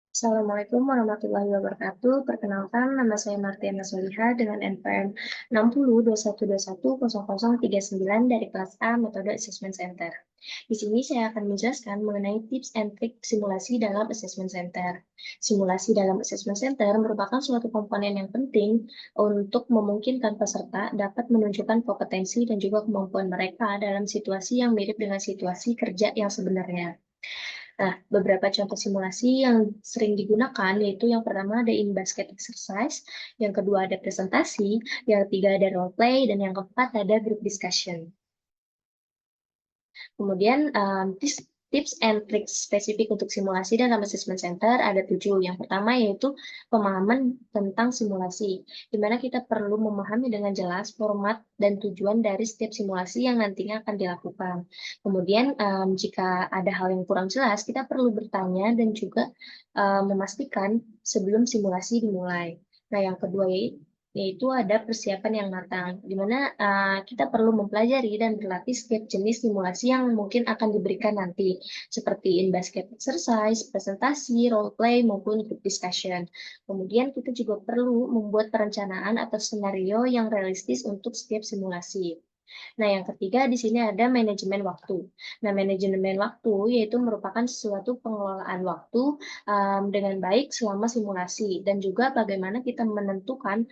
Assalamualaikum warahmatullahi wabarakatuh. Perkenalkan, nama saya Martiana Soliha dengan NPM 6021210039 dari kelas A Metode Assessment Center. Di sini saya akan menjelaskan mengenai tips and trik simulasi dalam Assessment Center. Simulasi dalam Assessment Center merupakan suatu komponen yang penting untuk memungkinkan peserta dapat menunjukkan kompetensi dan juga kemampuan mereka dalam situasi yang mirip dengan situasi kerja yang sebenarnya. Nah, beberapa contoh simulasi yang sering digunakan yaitu yang pertama ada in-basket exercise, yang kedua ada presentasi, yang ketiga ada role play, dan yang keempat ada group discussion. Kemudian tips and tricks spesifik untuk simulasi dalam assessment center ada 7. Yang pertama yaitu pemahaman tentang simulasi, di mana kita perlu memahami dengan jelas format dan tujuan dari setiap simulasi yang nantinya akan dilakukan. Kemudian jika ada hal yang kurang jelas, kita perlu bertanya dan juga memastikan sebelum simulasi dimulai. Nah, yang kedua yaitu ada persiapan yang matang, di mana kita perlu mempelajari dan berlatih setiap jenis simulasi yang mungkin akan diberikan nanti, seperti in-basket exercise, presentasi, role play, maupun group discussion. Kemudian kita juga perlu membuat perencanaan atau skenario yang realistis untuk setiap simulasi. Nah, yang ketiga di sini ada manajemen waktu. Nah, manajemen waktu yaitu merupakan suatu pengelolaan waktu dengan baik selama simulasi dan juga bagaimana kita menentukan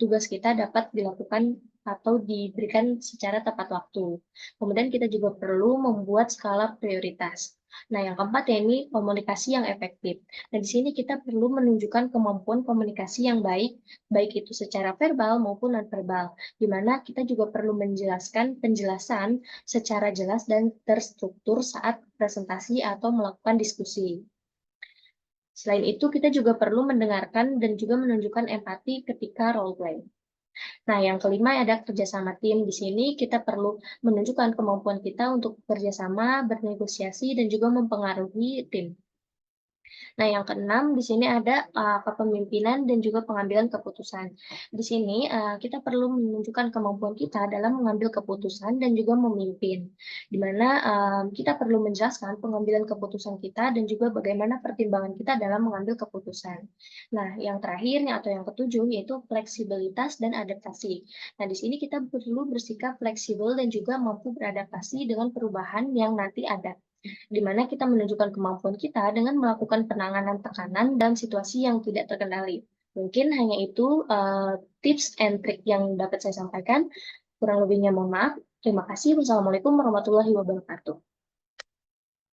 tugas kita dapat dilakukan atau diberikan secara tepat waktu. Kemudian kita juga perlu membuat skala prioritas. Nah, yang keempat ya ini komunikasi yang efektif. Nah, di sini kita perlu menunjukkan kemampuan komunikasi yang baik, baik itu secara verbal maupun nonverbal, di mana kita juga perlu menjelaskan penjelasan secara jelas dan terstruktur saat presentasi atau melakukan diskusi. Selain itu, kita juga perlu mendengarkan dan juga menunjukkan empati ketika role play. Nah, yang kelima ada kerjasama tim. Di sini kita perlu menunjukkan kemampuan kita untuk bekerjasama, bernegosiasi, dan juga mempengaruhi tim. Nah, yang keenam di sini ada kepemimpinan dan juga pengambilan keputusan. Di sini kita perlu menunjukkan kemampuan kita dalam mengambil keputusan dan juga memimpin, di mana kita perlu menjelaskan pengambilan keputusan kita dan juga bagaimana pertimbangan kita dalam mengambil keputusan. Nah, yang terakhir atau yang ketujuh yaitu fleksibilitas dan adaptasi. Nah, di sini kita perlu bersikap fleksibel dan juga mampu beradaptasi dengan perubahan yang nanti ada, di mana kita menunjukkan kemampuan kita dengan melakukan penanganan tekanan dalam situasi yang tidak terkendali. Mungkin hanya itu tips and trick yang dapat saya sampaikan. Kurang lebihnya mohon maaf. Terima kasih. Wassalamualaikum warahmatullahi wabarakatuh.